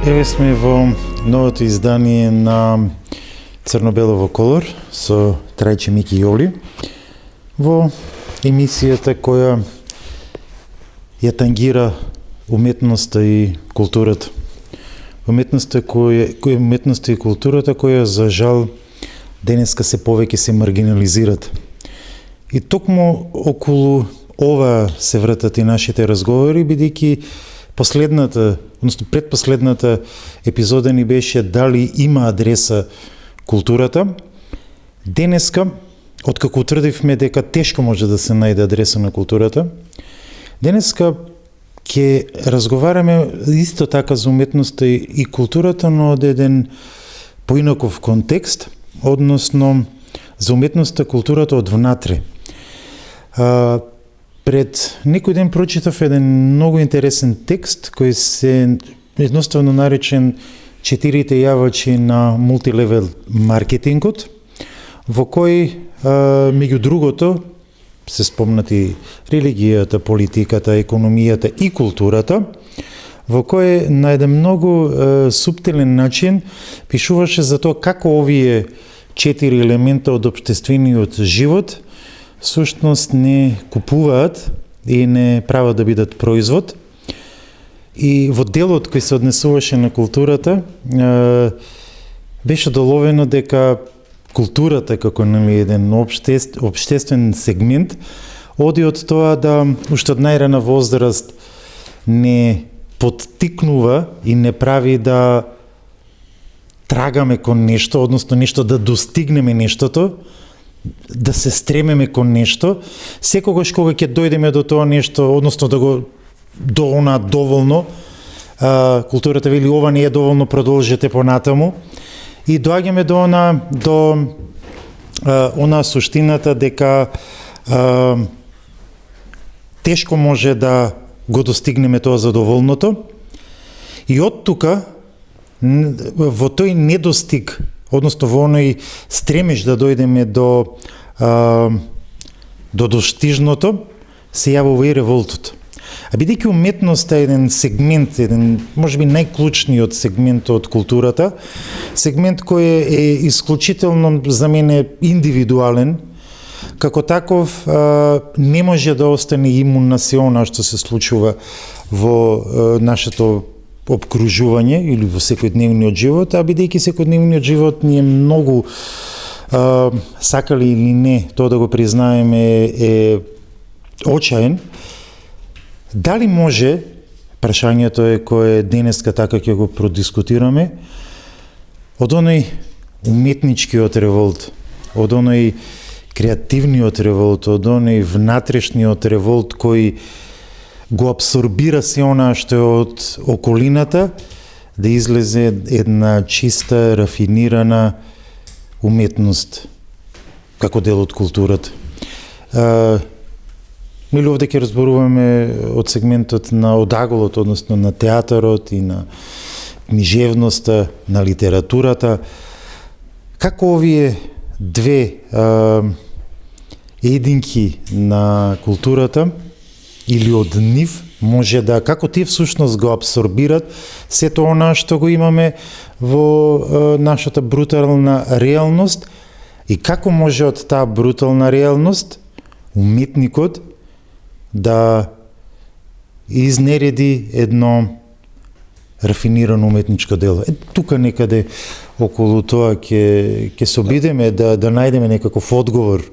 Еве сме во новото издание на Црно-бело во колор со Трајче Мики Јоли во емисијата која ја тангира уметноста и културата. Уметноста и културата која за жал денеска се повеќе се маргинализират. И токму околу ова се вртат и нашите разговори, бидејќи последната, односно предпоследната епизода ни беше дали има адреса културата. Денеска, откако утврдивме дека тешко може да се најде адреса на културата, денеска ќе разговараме исто така за уметноста и културата, но од еден поинаков контекст, односно за уметноста културата од внатре. Пред некој ден прочитав еден многу интересен текст кој се едноставно наречен 4 јавачи на мултилевел маркетингот, во кој меѓу другото се спомнати религијата, политиката, економијата и културата, во кој на еден многу суптилен начин пишуваше за тоа како овие 4 елемента од општествениот живот сушност не купуваат и не прават да бидат производ. И во делот кој се однесуваше на културата беше доловено дека културата како еден општествен сегмент оди од тоа да уште од најрана возраст не поттикнува и не прави да трагаме кон нешто, односно нешто да достигнеме нештото, да се стремеме кон нешто, секогаш кога ќе дојдеме до тоа нешто, односно да го до она доволно, културата вели ова не е доволно, продолжете понатаму, и доаѓаме до она суштината дека тешко може да го достигнеме тоа задоволното, и од тука во тој недостиг, односно во оној стремеж да дојдеме до достижното, се јавува и револтот. А бидејќи уметноста е еден сегмент, еден можеби најклучниот сегмент од културата, сегмент кој е исклучително за мене индивидуален, како таков не може да остане имун на се она што се случува во нашето обкружување или во секојдневниот живот, а бидејќи секојдневниот живот ни е многу сакали или не, тоа да го признаеме е очаен. Дали може, прашањето е кое денеска така ќе го продискутираме, од оној уметничкиот револт, од оној креативниот револт, од оној внатрешниот револт кој го абсорбира се она што е од околината, да излезе една чиста, рафинирана уметност како дел од културата. Мили овде ќе разборуваме од сегментот на одаголот, односно на театарот и на книжевноста, на литературата. Како овие две единки на културата или од нив може да, како тие всушност го абсорбират сето она што го имаме во нашата брутална реалност и како може од таа брутална реалност уметникот да изнереди едно рафинирано уметничко дело. Тука некаде околу тоа ќе се обидеме да најдеме некаков одговор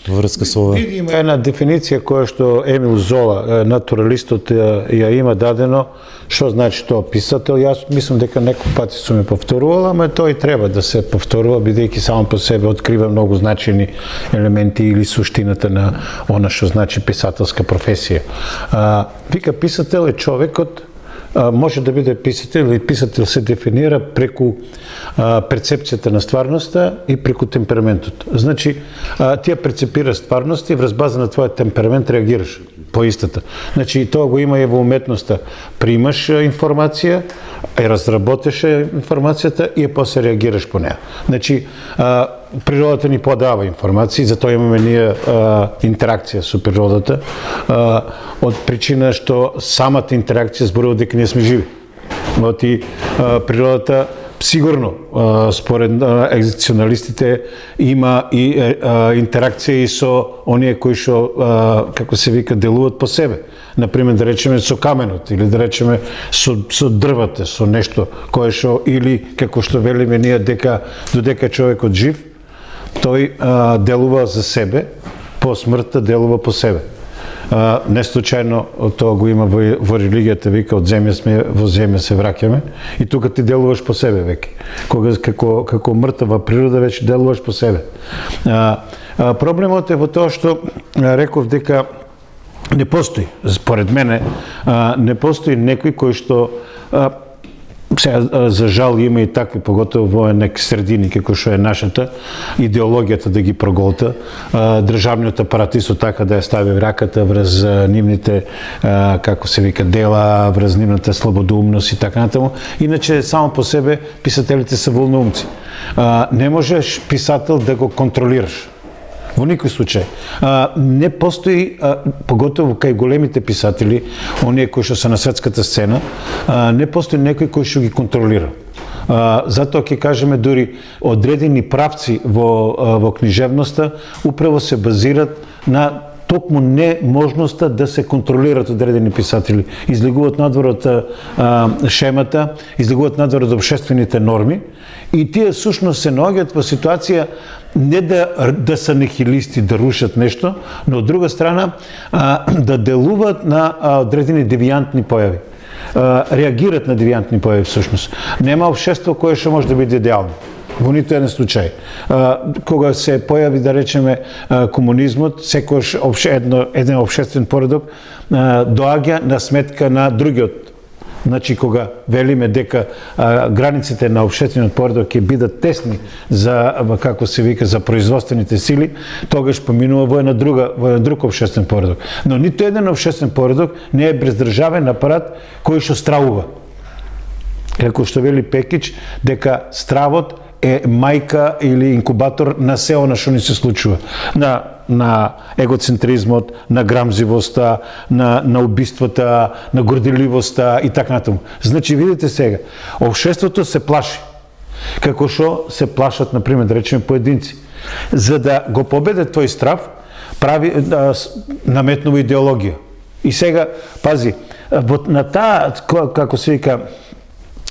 во врска со ова. Има една дефиниција која што Емил Зола, натуралистот, ја има дадено, што значи тоа писател. Јас мислам дека некој пати сум ја повторувал, ама тој треба да се повторува, бидејќи само по себе открива многу значајни елементи или суштината на она што значи писателска професија. Вика, писател е човекот, може да биде писател или писател се дефинира преку перцепцијата на стварноста и преку темпераментот. Значи, ти ја перцепираш стварноста и врз база на твојот темперамент реагираш по истата. Значи, тоа го има и во уметноста. Примаш информација, разработиш информацијата и после реагираш по неа. Значи, природата ни подава информации, затоа имаме ние интеракција со природата, од причина што самата интеракција зборува дека ние сме живи. Оти природата сигурно, според екзистенцијалистите, има и интеракција и со оние кои што, како се вика, делуваат по себе. Например, да речеме со каменот, или да речеме со дрвата, со нешто кое што, или како што велиме ние, додека човекот жив, тој делува за себе, по смртта делува по себе. Не случајно тоа го има во религијата, вика, од земја сме, во земја се враќаме, и тука ти делуваш по себе веќе. Кога како мртва природа веќе делуваш по себе. Проблемот е во тоа што реков дека не постои, според мене, не постои некој кој што сега, за жал, има и такви, поготово во неки средини, како што е нашата, идеологијата да ги проголта, државниот апарат исто така да ја стави раката врз нивните, како се вика, дела, врз нивната слободоумност и така натаму. Иначе, само по себе, писателите се волноумци. Не можеш писател да го контролираш. Во никој случај. Не постои, поготово кај големите писатели, оние кои што се на светската сцена, не постои некој кој што ги контролира. Затоа ќе кажеме, дури одредени правци во книжевноста управо се базират на токму неможноста да се контролират одредени писатели. Излегуваат надвор од шемата, излегуваат надвор од општествените норми, и тие сушност се наоѓаат во ситуација не да се нихилисти, да рушат нешто, но од друга страна да делуваат на одредени девијантни појави. Реагират на девијантни појави всушност. Нема општество кое што може да биде идеално. Во ниту еден случај. Кога се појави, да речеме, комунизмот, секојаш еден општествен поредок доаѓа на сметка на другиот. Значи, кога велиме дека границите на општествениот поредок ќе бидат тесни за, како се вика, за производствените сили, тогаш поминува во еден друг општествен поредок. Но ниту еден општествен поредок не е бездржавен апарат кој што стравува. Како што вели Пекич, дека стравот е мајка или инкубатор на се она што ни се случува. На егоцентризмот, на грамзивоста, на убиствата, на горделивоста и така натаму. Значи, видите сега, општеството се плаши. Како што се плашат, например, да речеме, поединци. За да го победе тој страв, наметнува идеологија. И сега, пази, на таа, како се вика,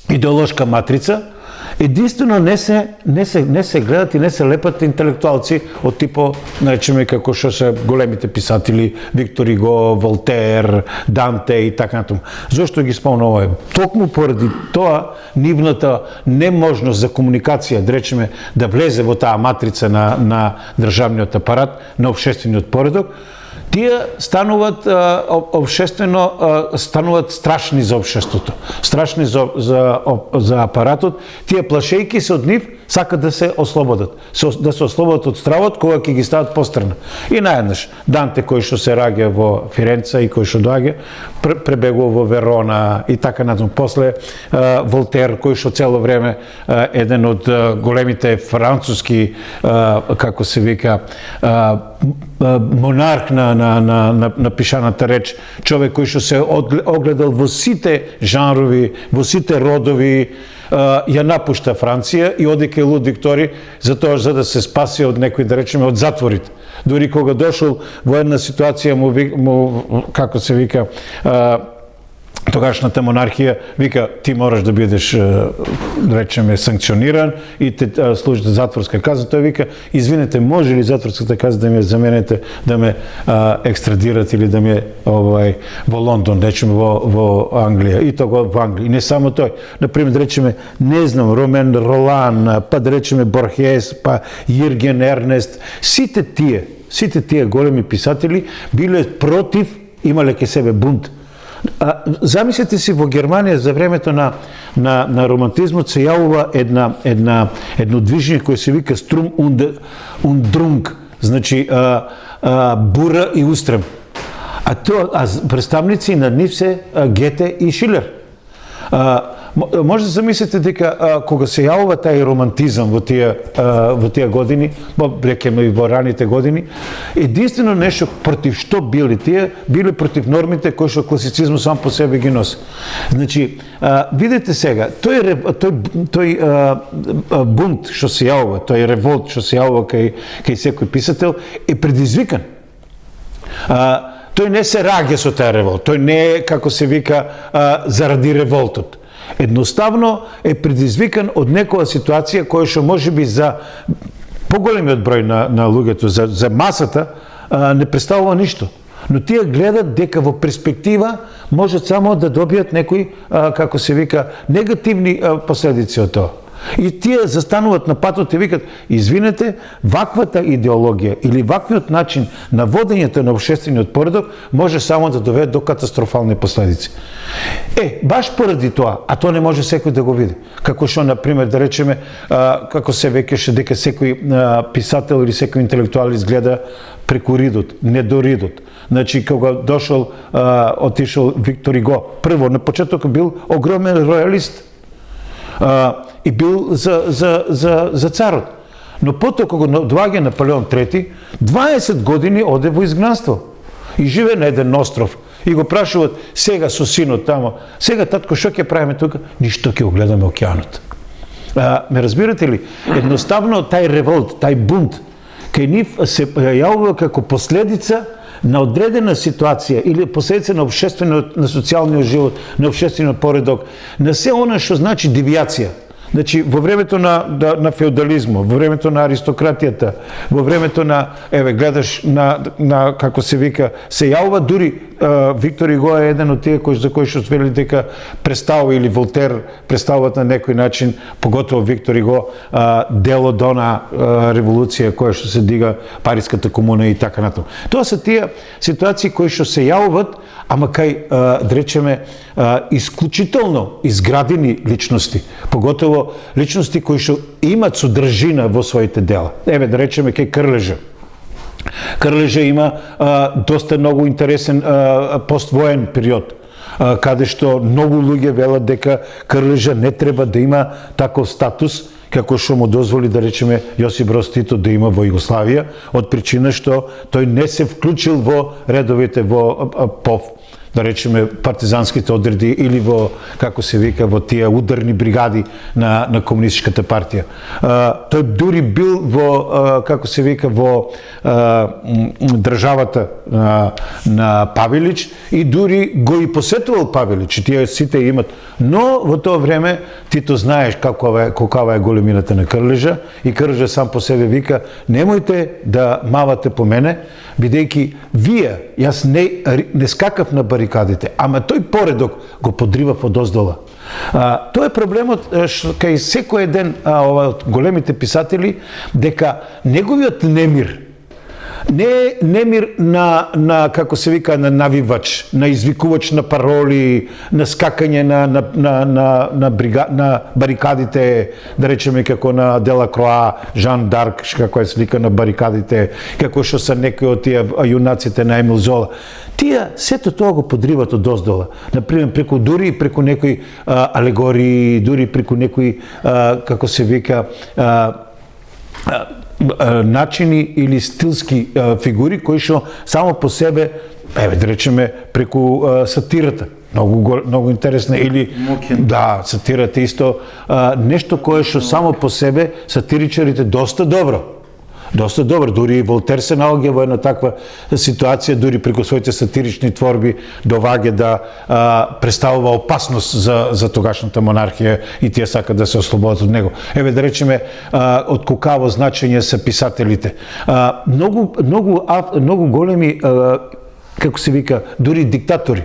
идеолошка матрица, единствено не се гледат и не се лепат интелектуалци од типо, наречеме, како што се големите писатели, Виктор Иго, Волтер, Данте и така натаму. Зошто ги спомнувам? Токму поради тоа, нивната неможност за комуникација, да речеме, да влезе во таа матрица на државниот апарат, на општествениот поредок, тие стануваат стануваат страшни за општеството, страшни за апаратот. Тие плашејки се од нив сакат да се ослободат, да се ослободат од стравот кога ќе ги стават пострана. И наеднаш Данте, кој што се раѓа во Фиренца и кој што доаѓа, пребегува во Верона и така натаму. После Волтер, кој што цело време еден од големите француски, како се вика, монарх на пишаната реч, човек кој што се огледал во сите жанрови, во сите родови, ја напушта Франција и оди кај Лудвиг Тори за да се спаси од некои, да речеме, од затворите. Дури кога дошол во една ситуација како се вика, тогашната монархија, вика, ти мораш да бидеш, да речеме, санкциониран и те служите затворска казна. Тој вика, извинете, може ли затворската казна да ме заменете, да ме екстрадират или да ме во Лондон, речеме, во Англија, и тоа во Англија. И не само тој. Например, да речеме, не знам, Ромен Ролан, па да речеме Борхес, па Јирген Ернест, сите тие големи писатели биле против, имале ке себе бунт. Замислете си, во Германија за времето на романтизмот се јавува едно движење koje се вика Sturm und Drang, значи бура и устрем. А представници на нив се Гете и Шилер. Може да замислите дека кога се јавува тај романтизам во тие години, рекеме и во раните години, единствено нешто против што били тие, били против нормите кои што класицизмот сам по себе ги носи. Значи, видете сега, тој бунт што се јавува, тој револт што се јавува кај секој писател е предизвикан. Тој не се раѓа со тај револт, тој не е, како се вика, заради револтот. Едноставно е предизвикан од некоја ситуација која што можеби за поголемиот број на луѓето, за масата, не представува ништо. Но тие гледат дека во перспектива можат само да добијат некои, како се вика, негативни последици од тоа. И тие застануваат на патот и викат, извинете, ваквата идеологија или ваквиот начин на водењето на општествениот поредок може само да доведе до катастрофални последици. Баш поради тоа, а тоа не може секој да го види. Како што, например, да речеме, како се векеше дека секој писател или секој интелектуалист гледа преку ридот, не до ридот. Значи, кога отишол Виктор Иго, прво, на почеток бил огромен ројалист, и бил за царот. Но потоа кога доаѓа Наполеон III, 20 години оде во изгнанство и живе на еден остров. И го прашуваат сега со синот тамо, сега татко што ќе правиме тука? Ништо, ќе го гледаме океанот. Ме разбирате ли? Едноставно тај револт, тај бунт кај нив се јавува како последица на одредена ситуација или последица на општествениот, на социјалниот живот, на општествениот поредок, на се она што значи девијација. Значи, во времето на феодализмот, во времето на аристократијата, во времето на, гледаш, на како се вика, се јавува дури Виктор Иго е еден од тие за кои што вели дека представува или Волтер представуваат на некој начин, поготово Виктор Иго, дел од она револуција која што се дига Париската комуна и така натаму. Тоа се тие ситуации кои што се јавуваат, ама кај, да речеме, исклучително изградени личности, поготово личности кои што имат содржина во своите дела. Да речеме кај Крлежа. Крлежа има доста многу интересен поствоен период, каде што многу луѓе велат дека Крлежа не треба да има таков статус како што му дозволи, да речеме, Јосип Броз Тито да има во Југославија, од причина што тој не се вклучил во редовите во ПОВ, да речеме, партизанските одреди или во, како се вика, во тие ударни бригади на комунистичката партија. Тој дури бил во, како се вика, во државата на Павелич и дури го и посетувал Павелич, и тие сите имат. Но во тоа време Тито знаеш каква е големината на Крлежа и Крлежа сам по себе вика, немојте да мавате по мене, бидејќи вие, јас не скакав на барикадите, ама тој поредок го подривав од оздола. Тоа е проблемот кај секој еден од големите писатели, дека неговиот немир не е немир на како се вика, на навивач, на извикувач на пароли, на скакање на барикадите, да речеме како на Делакроа, Жан Дарк, како е слика на барикадите, како што се некои од тие јунаците на Емил Зола. Тие сето тоа го подриват од оздола. Например, дури преку некои алегории, дури преку некои, како се вика, начини или стилски фигури кои што само по себе, да речеме, преку сатирата, многу интересна, или да, сатирата исто нешто кое што само по себе сатиричарите доста добро, дури Волтер се наоѓа во една таква ситуација, дури преку своите сатирични творби доваѓа да представува опасност за тогашната монархија и тие сакат да се ослободат од него. Да речеме, од кукаво значење се писателите. Многу големи, како се вика, дури диктатори.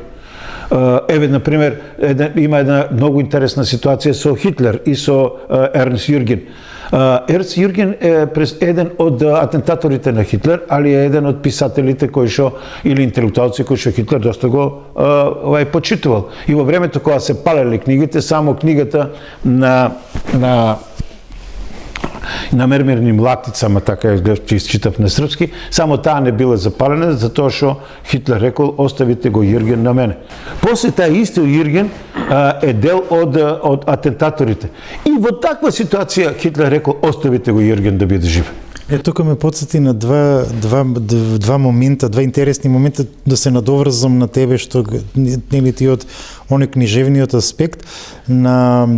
Например, има една многу интересна ситуација со Хитлер и со Ернст Јурген. Ернст Јурген е еден од атентаторите на Хитлер, али е еден од писателите кои што, или интелектуалци кои што Хитлер доста го почитувал. И во времето кога се палеле книгите, само книгата на на мермерним латицама, така ќе искитав на српски, само таа не била запалена, затоа што Хитлер рекол, оставите го Јурген на мене. После тај исто Јурген е дел од атентаторите. И во таква ситуација Хитлер рекол, оставите го Јурген да биде жив. Тука ме подсети на два момента, два интересни момента, да се надоврзам на тебе, што нели ти од оној книжевниот аспект на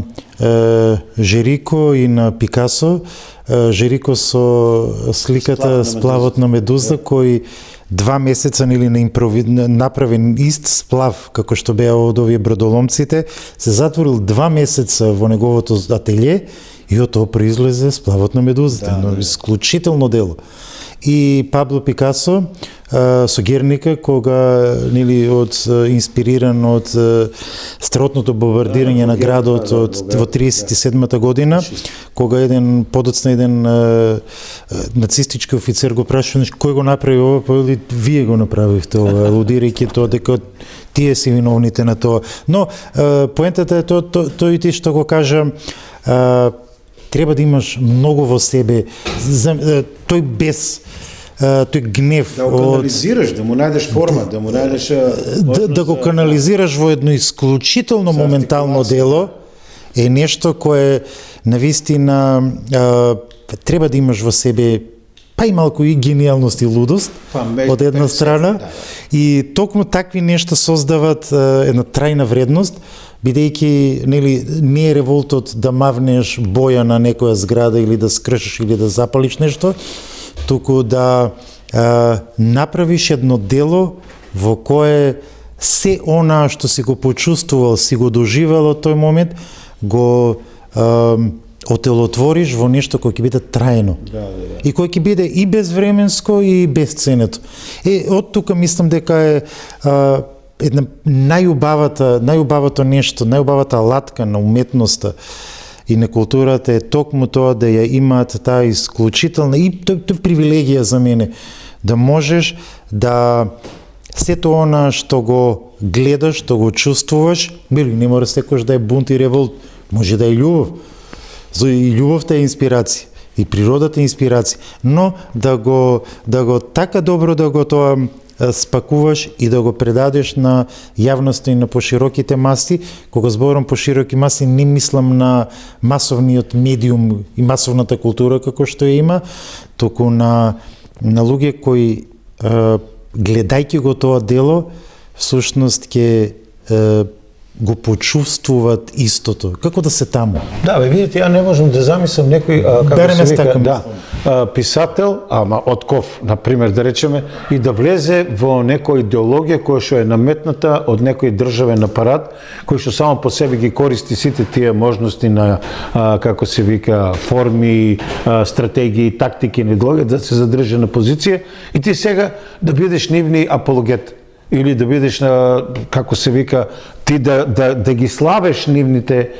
Жерико и на Пикасо. Жерико со сликата Сплавот на Медуза, кој 2 месеца нели направен ист сплав, како што беа од овие бродоломците, се затворил 2 месеца во неговото ателје, и од тоа произлезе Сплавот на Медузите, но исклучително дело. И Пабло Пикасо со Герника, кога нели инспириран од страотното бомбардирање на градот во 37-та година, кога подоцна еден нацистички офицер го прашува кој го направи ова, па вие го направивте ова, алудирајќи тоа дека тие се виновните на тоа. Но поентата е тој и ти што го кажа, треба да имаш многу во себе, тој гнев, да го канализираш, да му најдеш форма, да му најдеш да го канализираш во едно исклучително моментално дело е нешто кое навистина треба да имаш во себе па и малку и гениалност и лудост од една страна, и токму такви нешта создават една трајна вредност, бидејќи нели не е револтот да мавнеш боја на некоја зграда или да скршиш или да запалиш нешто, туку да направиш едно дело во кое се она што си го почувствувал, си го доживел од тој момент, го отелотвориш во нешто кој ќе биде трајно. И кој ќе биде и безвременско и безценето. Од тука мислам дека е една најубавото нешто, најубавата алатка на уметноста и на културата е токму тоа да ја имаат таа исклучителна и тоа привилегија за мене, да можеш да сето она што го гледаш, што го чувствуваш, не мора секојаш да е бунт и револт, може да е љубов. И љубовта е инспирација, и природата е инспирација, но да го така добро да го тоа спакуваш и да го предадеш на јавноста и на пошироките маси. Кога зборам пошироки маси, не мислам на масовниот медиум и масовната култура како што ја има, туку на луѓе кои гледајќи го тоа дело, всушност ќе го почувствуваат истото. Како да се таму? Да, видите, ја не можам да замислам некој, како се вика, писател, ама од ков, например, да речеме, и да влезе во некоја идеологија која што е наметната од некој државен апарат, кој што само по себе ги користи сите тие можности на, како се вика, форми, стратегии, тактики, идеологија, да се задржи на позиција, и ти сега да бидеш нивни апологет. Или да бидеш, како се вика, ти да ги славеш нивните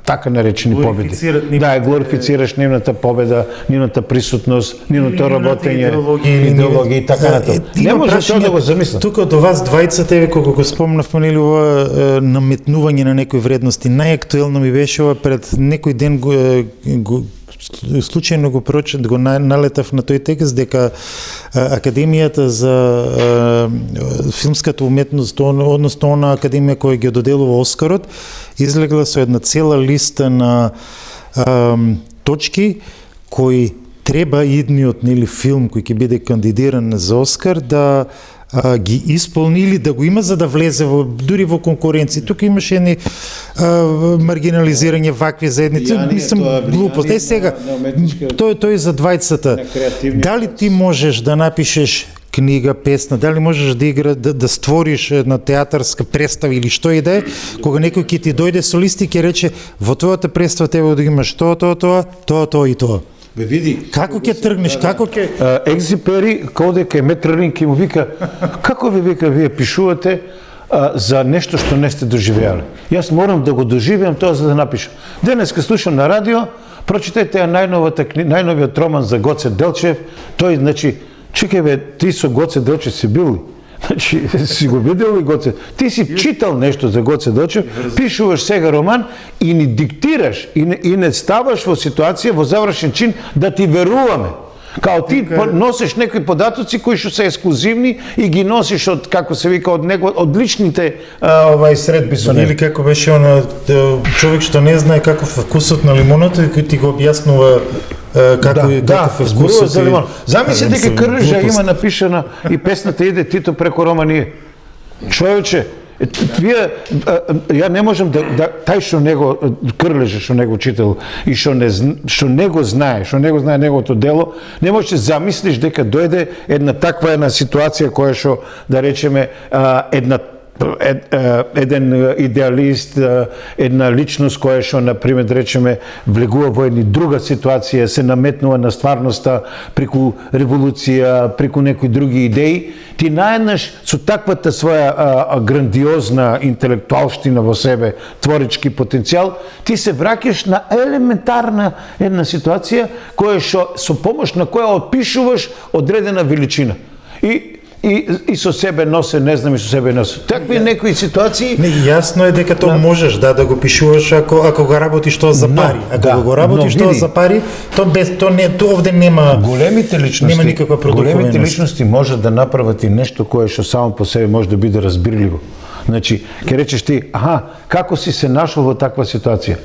така наречени победи. Да, глорифицираш нивната победа, нивната присутност, нивното работење, идеологија и така натаму. Не може тоа да го замислам. Тука до вас двајцата, кога го спомнавме нели ова наметнување на некои вредности, најактуелно ми беше ова пред некој ден случајно го налетав на тој текст дека Академијата за филмската уметност, односно она академија која ги доделува Оскарот, излегла со една цела листа на точки кои треба идниот филм кој ќе биде кандидиран за Оскар да ги исполни или да го има за да влезе дури во конкуренција. Тука имаше едни маргинализирање вакви заедници, мислам глупост. Сега тој за двајцата. Дали ти можеш да напишеш книга, песна, дали можеш да створиш една театарска представа или што и да е, кога некој ќе ти дојде солист и ќе рече во твојата представа треба да имаш тоа и тоа. Бе види. Како ќе тргнеш, како ќе Екзипери, кодека е Метралин ќе му вика, како ви вика вие пишувате за нешто што не сте доживеале. Јас морам да го доживеам тоа за да напишам. Денеска слушам на радио, прочитајте најновиот роман за Гоце Делчев. Тој, значи, чекај бе, ти со Гоце Делчев си бил ли? Значи, си го видел ли Гоце? Ти си читал нешто за Гоце Делчев, пишуваш сега роман и ни диктираш и не ставаш во ситуација во завршен чин да ти веруваме. Као ти носиш некои податоци кои што се ексклузивни и ги носиш од, како се вика, од него, од личните средби со него. Или како беше она човек што не знае каков е вкусот на лимоната и кој ти го објаснува каков е вкусот за лимон. Замисли дека Крлежа има напишана и песната иде Тито преко Рома ние. Човече, ја не можам тај што него Крлежа што него читал и што не го знае неговото дело, не можеш да замислиш дека дојде една ситуација која што, да речеме, еден идеалист, една личност која што, например, да речеме, влегува во една друга ситуација, се наметнува на стварноста преку револуција, преку некои други идеи, ти наеднаш со таквата своја грандиозна интелектуалштина во себе, творички потенцијал, ти се враќаш на елементарна една ситуација која што со помош на која опишуваш одредена величина. И со себе носе, не знам и со себе носе. Такви некои ситуации. Не, јасно е дека тоа можеш да го пишуваш ако го работиш тоа за пари. Ако го работиш тоа за пари, тоа овде нема големите личности. Нема никаква продуктивност. Големите личности можат да направат и нешто кое што само по себе може да биде разбирливо. Значи, ќе речеш ти, како си се нашол во таква ситуација?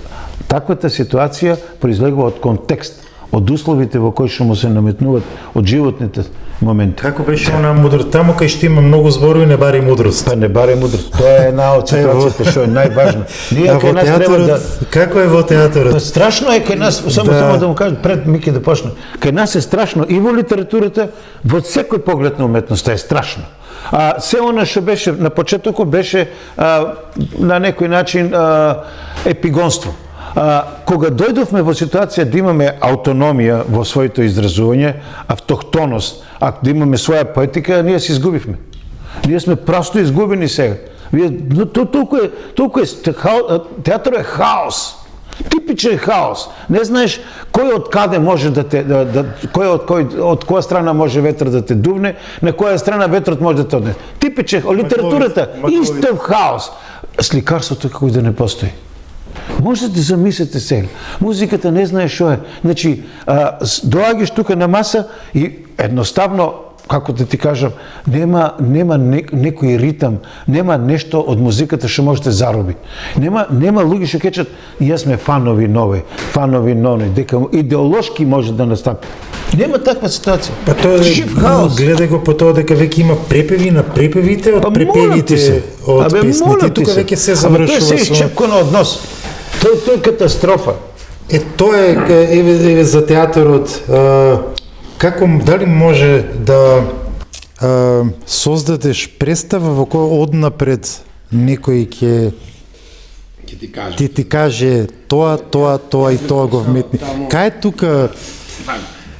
Таквата ситуација произлегува од контекст, од условите во кои што му се наметнуваат, од животните моменти. Како беше она мудрост? Таму кај што има многу зборови не бари мудрост. Па не бари мудрост. Тоа е една од ситуациите што е најважна. Ние кај нас треба да... Како е во театарот? Па страшно е кај нас, само да му кажам пред Мики да почне. Кај нас е страшно и во литературата, во секој поглед на уметноста е страшно. Се она што беше на почетокот беше на некој начин епигонство. Кога дојдовме во ситуација да имаме аутономија во своето изразување, автохтоност, да имаме своја поетика, ние се изгубивме. Ние сме просто изгубени сега. Толку е театар е хаос. Типичен хаос. Не знаеш кој од каде може да те од која страна може ветер да те дувне, на која страна ветрот може да те однесе. Типичен литературата истов хаос. Сликарството како и да не постои. Можете да замислите сега. Музиката не знае што е. Значи, доаѓаш тука на маса и едноставно, како да ти кажам, нема некој ритам, нема нешто од музиката што може да зароби. Нема луѓе што кечат, јас сме фанови нови, фанови нови, дека идеолошки може да настапи. Нема таква ситуација. Па тоа гледај го по тоа дека веќе има препеви на препевите од препевите од песните. Тука веќе се завршува со... Тоа се исчепкано од нос. Тоа е катастрофа. Тоа е еве за театарот. Како, дали може да создадеш представа во која однапред некој ќе ти каже тоа и тоа го вметни. Кај е тука?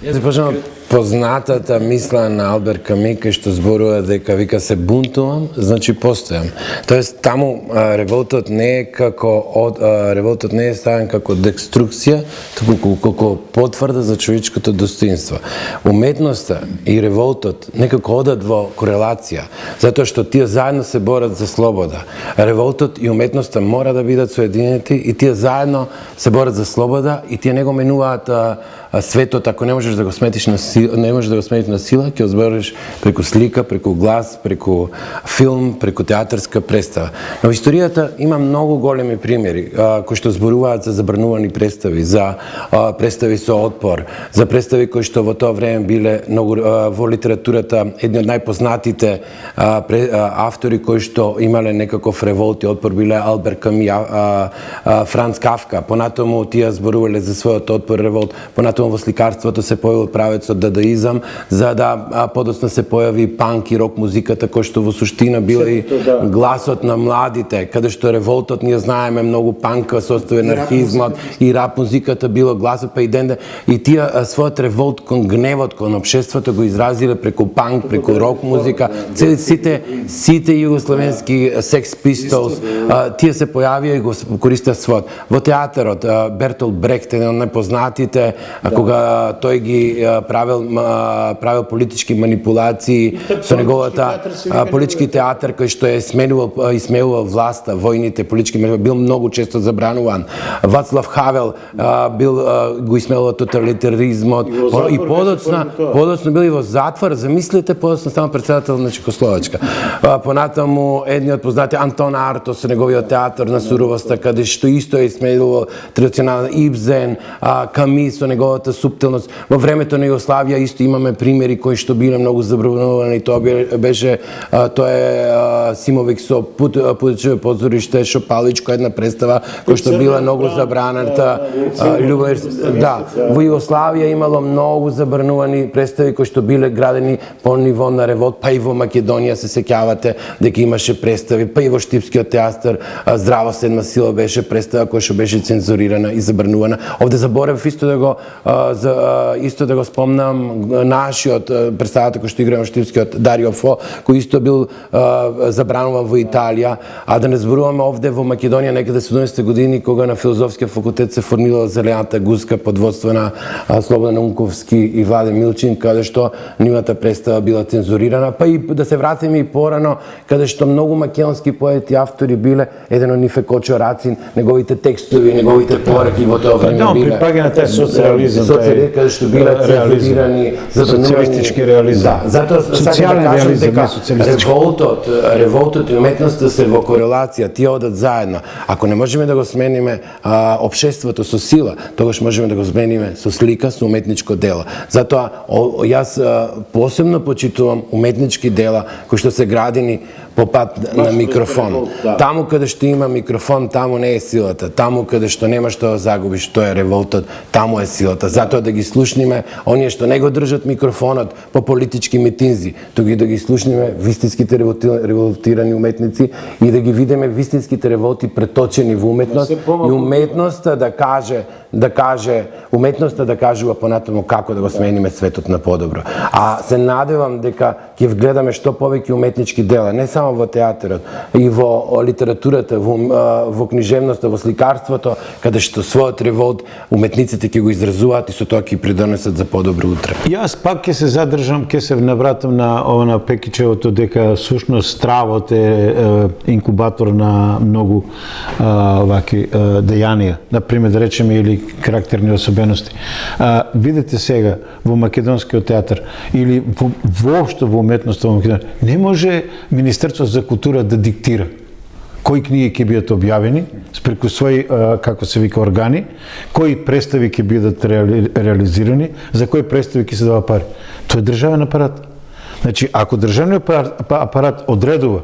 Јас почнав познатата мисла на Албер Ками, кај што зборува дека вика се бунтувам, значи постојам. Тоест таму револтот не е револтот не е ставен како деструкција, туку како потврда за човечкото достоинство. Уметноста и револтот некако одат во корелација, затоа што тие заедно се борат за слобода. Револтот и уметноста мора да бидат соединети и тие заедно се борат за слобода и тие не го менуваат светот, ако не можеш да го сметиш на сила, не можеш да го сметиш на сила, ќе го збориш преку слика, преку глас, преку филм, преку театарска представа. Но во историјата има многу големи примери кои што зборуваат за забранувани представи, за представи со отпор, за представи кои што во тоа време биле многу во литературата едни од најпознатите автори кои што имале некаков револт и отпор биле Албер Ками, Франц Кафка. Понатаму тие зборувале за својот отпор и револт. Понатаму во сликарството се појавил правецот дадаизам, за да подоцна се појави панк и рок музиката, кој што во суштина била и гласот на младите, каде што револтот ние знаеме многу панка состои анархизмот и рап музиката било гласот, па и денде и тие својот револт кон гневот кон општеството го изразиле преку панк, преку рок музика, сите југословенски Sex Pistols, тие се појавија и го користеа својот. Во театарот Бертолд Брехт, еден од најпознатите, кога тој ги правил правил политички манипулации со неговата политички театар кој што е исмеувал власта, војните, политички бил многу често забрануван. Вацлав Хавел го исмеувал тоталитаризмот и подоцна бил и во затвор, замислите, подоцна станал председател на Чехословачка. Понатаму едниот познати Антон Арто со неговиот театар на суровоста, каде што исто е исмеувал традиционален Ибзен, Ками со неговата суптилност. Во времето на Југославија исто имаме примери кои што биле многу забранувани. Тоа е Симовик со Путичево позориште, Шопаличко, една представа која што била многу забраната. Во Југославија имало многу забранувани представи кои што биле градени по ниво на револт, па и во Македонија се сеќавате дека имаше представи, па и во Штипскиот театар Здраво седма сила беше представа која што беше цензурирана и забранувана. Овде заборев исто да го спомнам нашиот представата кој што играе во Штипскиот Дарио Фо, кој исто бил забрануван во Италија, а да не зборуваме овде во Македонија некаде 70 години кога на филозофскиот факултет се формирала Зелената гуска под водство на Слободан Унковски и Владе Милчин, каде што нивната представа била цензурирана, па и да се вратиме и порано, каде што многу македонски поети и автори биле, еден од нив е Кочо Рацин, неговите текстови, неговите пораки во тоа време биле. Припаѓа на тај социализам, каде што биле цензурирани, социјалистички реализам. Затоа сакам да кажам дека револтот и уметноста се во корелација, тие одат заедно. Ако не можеме да го смениме општеството со сила, тогаш можеме да го смениме со слика, со уметничко дело. Затоа јас посебно почитувам уметнички дела кои што се градени по пат на микрофон. Таму каде што има микрофон, таму не е силата. Таму каде што нема што да загубиш, тоа е револтот, таму е силата. Затоа да ги слушниме оние што не го држат микрофонот по политички митинзи, туку да ги слушниме вистинските револтирани уметници и да ги видиме вистинските револти преточени во уметност и уметноста да кажува понатаму како да го смениме светот на подобро. А се надевам дека ќе гледаме што повеќе уметнички дела, не само во театарот, и во литературата, во книжевноста, во сликарството, каде што својот револт уметниците ќе го изразуваат и со тоа ќе придонесат за подобро утре. Јас пак ќе се задржам, ќе се навратам на Пекичевото дека сушност стравот е инкубатор на многу ваки дејанија, например да речеме или карактерни особености. Видете сега во македонскиот театар или воопшто во уметноста во Македонија, не може Министерството за култура да диктира кои книги ќе бидат објавени преку своји, како се вика, органи, кои представи ќе бидат реализирани, за кои представи ќе се дава пари. Тоа е државен апарат. Значи, ако државниот апарат одредува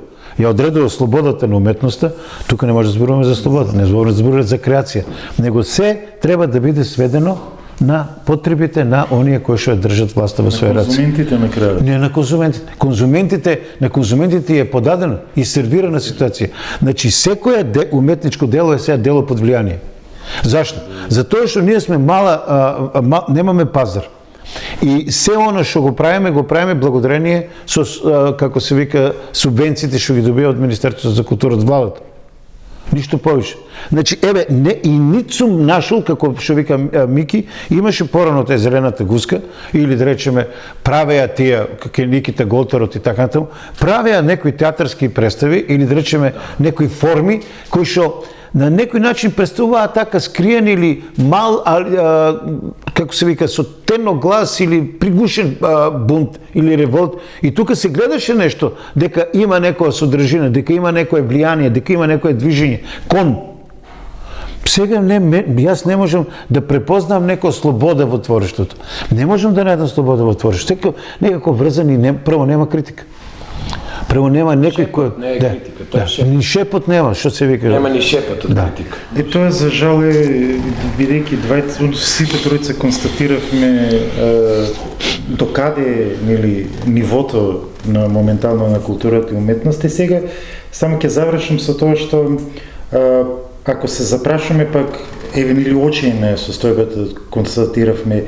слободата на уметноста, тука не може да зборуваме за слобода, не може да зборуваме за креација, него се треба да биде сведено на потребите на оние кои што држат власта во своја раце. На конзументите на крајот. Не на конзументите. На конзументите е подадено и сервирана ситуација. Значи, секоја уметничко дело е сега дело под влијание. Зашто? Затоа што ние сме немаме пазар. И се оно што го правиме благодарение со, како се вика, субвенциите што ги добива од Министерството за култура од владата. Ништо повише. Значи, и нит сум нашол, како што вика Мики, имаше порано тај Зелената гуска, или да речеме, правеа тие, како Никита Голтарот и така натаму, правеа некои театарски представи, или да речеме, некои форми, кои што на некој начин представуваат така скриен или мал, како се вика, со тенно глас или пригушен бунт или револт. И тука се гледаше нешто, дека има некоја содржина, дека има некое влијание, дека има некое движење. Сега јас не можам да препознам некоја слобода во творештото. Не можам да најдам слобода во творештото. Некако врзани, прво нема критика. Прво нема некој кој ни шепот нема, што се вика. Нема ни шепот од критика. И тоа за жал е, бидејќи сите тројца констатиравме докаде нивото на моментално на културата и уметноста. Сега само ќе завршам со тоа што ако се запрашаме пак или очиме состојбата констатиравме,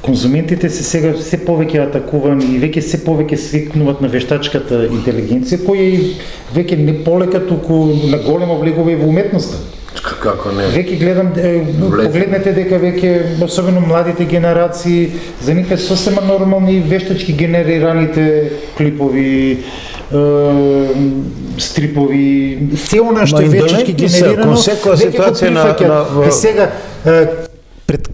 конзументите се сега се повеќе атакувани и веќе се повеќе свикнуваат на вештачката интелигенција, која и веќе не полека туку на големо влегува и во уметноста. Како не? Веќе гледам, погледнете дека веќе, особено младите генерации, за нив е сосема нормални вештачки генерираните клипови, стрипови, се она што е вештачки генерирано, веќе го прифаќаат. И сега, пред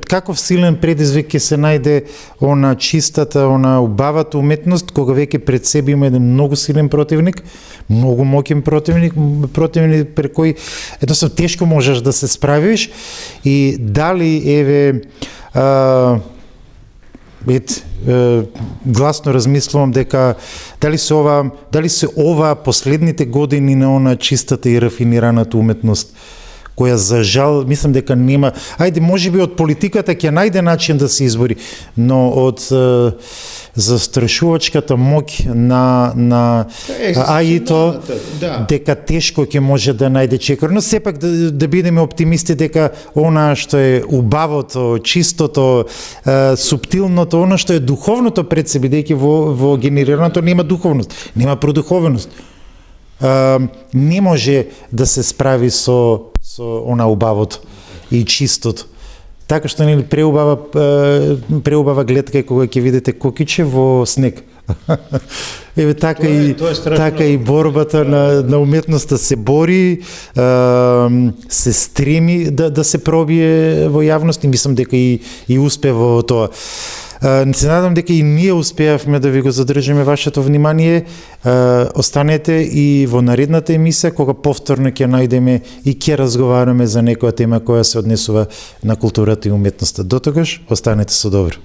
каков силен предизвик ќе се најде она чистата, она убавата уметност, кога веќе пред себе има еден многу силен противник, многу моќен противник пред кој едноставно тешко можеш да се справиш, и дали гласно размислувам дека дали се ова последните години на она чистата и рафинираната уметност, која за жал мислам дека нема, ајде можеби од политиката ќе најде начин да се избори, но од застрашувачката моќ на АИ-то, дека тешко ќе може да најде чекор, но сепак да бидеме оптимисти дека она што е убавото, чистото, суптилното, она што е духовното пред се, бидејќи во генерираното нема духовност, нема продуховеност. Не може да се справи со она убавото и чистото. Така што нели преубава гледка кога ќе видите кокиче во снег. Еве така и борбата на уметноста се бори, се стреми да се пробие во јавност, и мислам дека и успева во тоа. Се надам дека и ние успеавме да ви го задржиме вашето внимание. Останете и во наредната емисија, кога повторно ќе најдеме и ќе разговараме за некоја тема која се однесува на културата и уметноста. До тогаш, останете со добро.